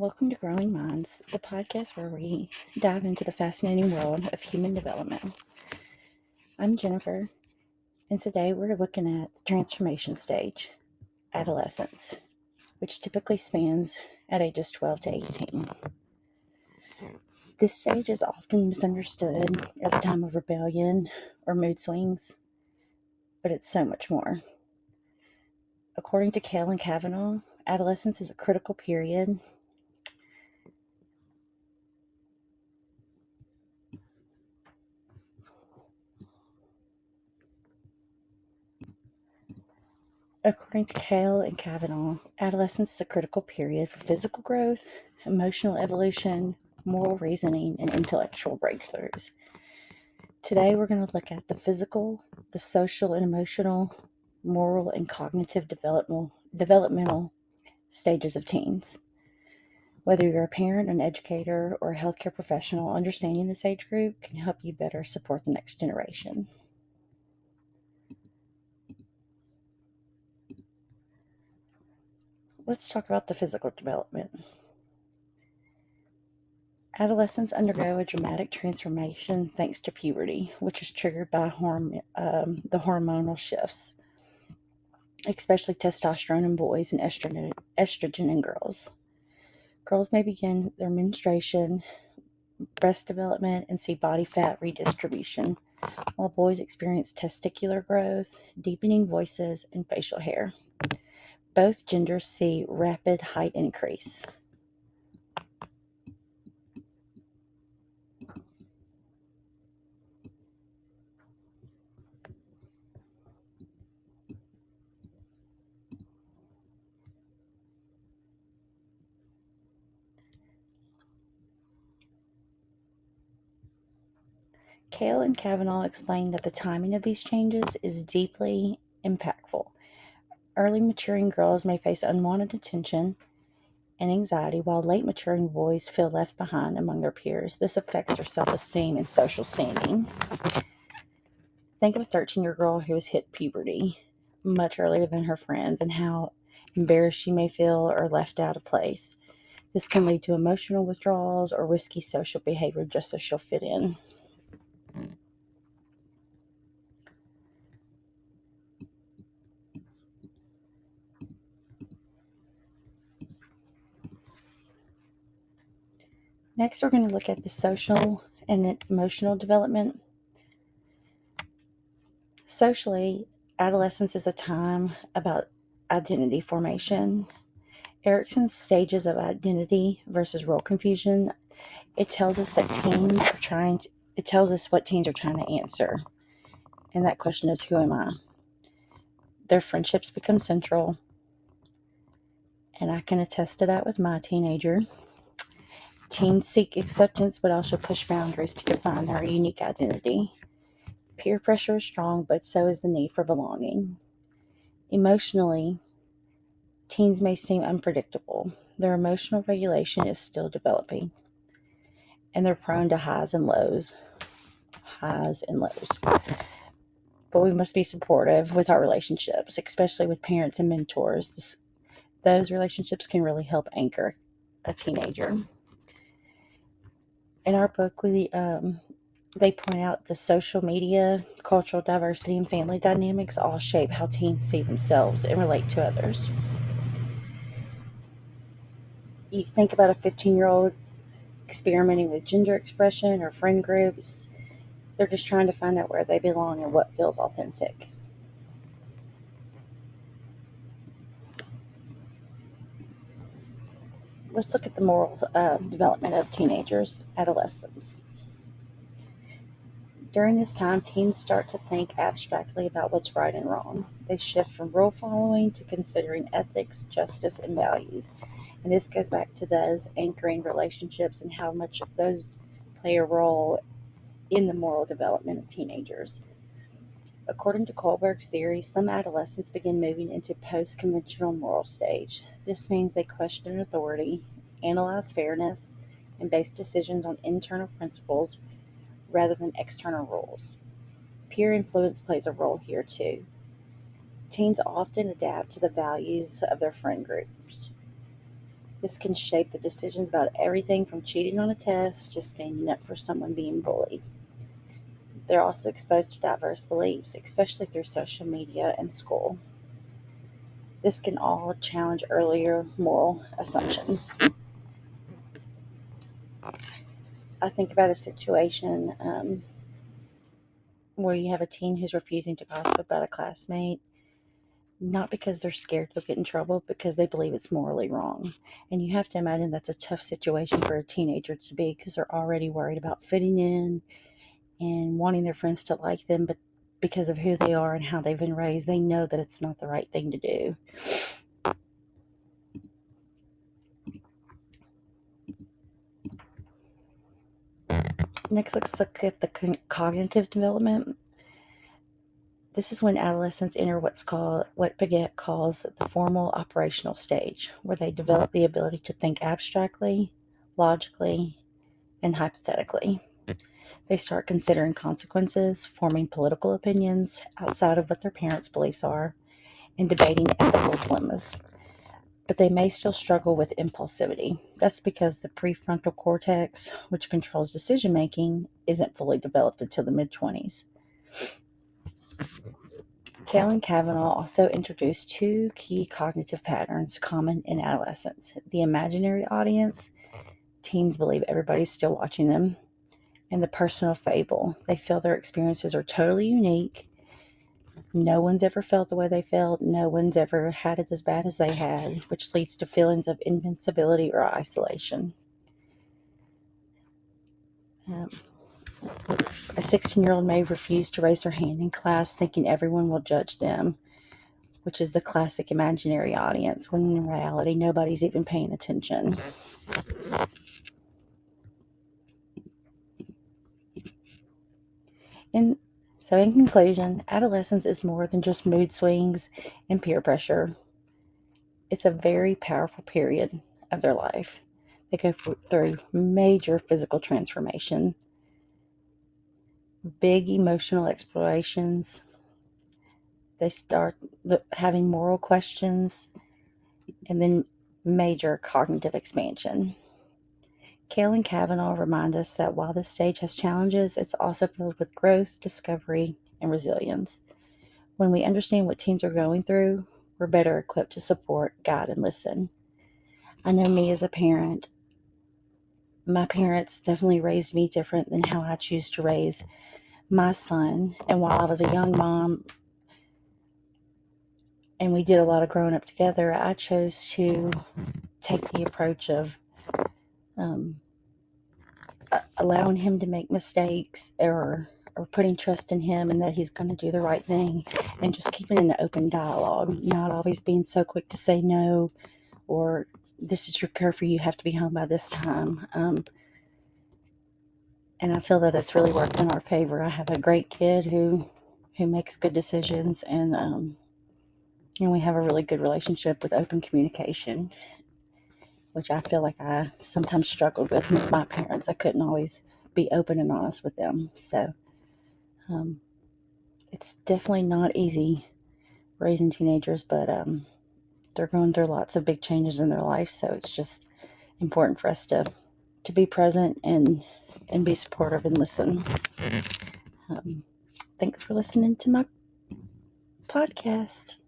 Welcome to Growing Minds, the podcast where we dive into the fascinating world of human development. I'm Jennifer, and today we're looking at the transformation stage, adolescence, which typically spans at ages 12 to 18. This stage is often misunderstood as a time of rebellion or mood swings, but it's so much more. According to Cale and Kavanaugh, adolescence is a critical period. According to Cale and Kavanaugh, adolescence is a critical period for physical growth, emotional evolution, moral reasoning, and intellectual breakthroughs. Today, we're going to look at the physical, the social and emotional, moral, and cognitive developmental stages of teens. Whether you're a parent, an educator, or a healthcare professional, understanding this age group can help you better support the next generation. Let's talk about the physical development. Adolescents undergo a dramatic transformation thanks to puberty, which is triggered by the hormonal shifts, especially testosterone in boys and estrogen in girls. Girls may begin their menstruation, breast development, and see body fat redistribution, while boys experience testicular growth, deepening voices, and facial hair. Both genders see rapid height increase. Cale and Kavanaugh explained that the timing of these changes is deeply impactful. Early maturing girls may face unwanted attention and anxiety, while late maturing boys feel left behind among their peers. This affects their self-esteem and social standing. Think of a 13-year-old girl who has hit puberty much earlier than her friends and how embarrassed she may feel or left out of place. This can lead to emotional withdrawals or risky social behavior just so she'll fit in. Next, we're going to look at the social and emotional development. Socially, adolescence is a time about identity formation. Erickson's stages of identity versus role confusion. It tells us what teens are trying to answer. And that question is, who am I? Their friendships become central. And I can attest to that with my teenager. Teens seek acceptance, but also push boundaries to define their unique identity. Peer pressure is strong, but so is the need for belonging. Emotionally, teens may seem unpredictable. Their emotional regulation is still developing, and they're prone to highs and lows. But we must be supportive with our relationships, especially with parents and mentors. Those relationships can really help anchor a teenager. In our book, they point out the social media, cultural diversity, and family dynamics all shape how teens see themselves and relate to others. You think about a 15-year-old experimenting with gender expression or friend groups. They're just trying to find out where they belong and what feels authentic. Let's look at the moral development of teenagers, adolescents. During this time, teens start to think abstractly about what's right and wrong. They shift from rule following to considering ethics, justice, and values. And this goes back to those anchoring relationships and how much those play a role in the moral development of teenagers. According to Kohlberg's theory, some adolescents begin moving into post-conventional moral stage. This means they question authority, analyze fairness, and base decisions on internal principles rather than external rules. Peer influence plays a role here too. Teens often adapt to the values of their friend groups. This can shape the decisions about everything from cheating on a test to standing up for someone being bullied. They're also exposed to diverse beliefs, especially through social media and school. This can all challenge earlier moral assumptions. I think about a situation where you have a teen who's refusing to gossip about a classmate, not because they're scared they'll get in trouble, because they believe it's morally wrong. And you have to imagine that's a tough situation for a teenager to be, because they're already worried about fitting in and wanting their friends to like them, but because of who they are and how they've been raised, they know that it's not the right thing to do. Next, let's look at the cognitive development. This is when adolescents enter what Piaget calls the formal operational stage, where they develop the ability to think abstractly, logically, and hypothetically. They start considering consequences, forming political opinions outside of what their parents' beliefs are, and debating ethical dilemmas. But they may still struggle with impulsivity. That's because the prefrontal cortex, which controls decision making, isn't fully developed until the mid 20s. Kale and Kavanaugh also introduced two key cognitive patterns common in adolescence: the imaginary audience, teens believe everybody's still watching them, and the personal fable. They feel their experiences are totally unique. No one's ever felt the way they felt. No one's ever had it as bad as they had, which leads to feelings of invincibility or isolation. Um, a 16-year-old may refuse to raise their hand in class, thinking everyone will judge them, which is the classic imaginary audience, when in reality, nobody's even paying attention. And so, in conclusion, adolescence is more than just mood swings and peer pressure. It's a very powerful period of their life. They go through major physical transformation, big emotional explorations. They start having moral questions, and then major cognitive expansion. Kale and Kavanaugh remind us that while this stage has challenges, it's also filled with growth, discovery, and resilience. When we understand what teens are going through, we're better equipped to support, guide, and listen. I know me as a parent, my parents definitely raised me different than how I choose to raise my son. And while I was a young mom and we did a lot of growing up together, I chose to take the approach of um, allowing him to make mistakes, or putting trust in him and that he's going to do the right thing, and just keeping an open dialogue, not always being so quick to say no, or this is your curfew, you have to be home by this time. And I feel that it's really worked in our favor. I have a great kid who makes good decisions, and we have a really good relationship with open communication, which I feel like I sometimes struggled with my parents. I couldn't always be open and honest with them. So um, it's definitely not easy raising teenagers, but they're going through lots of big changes in their life. So it's just important for us to be present and be supportive and listen. Um, Thanks for listening to my podcast.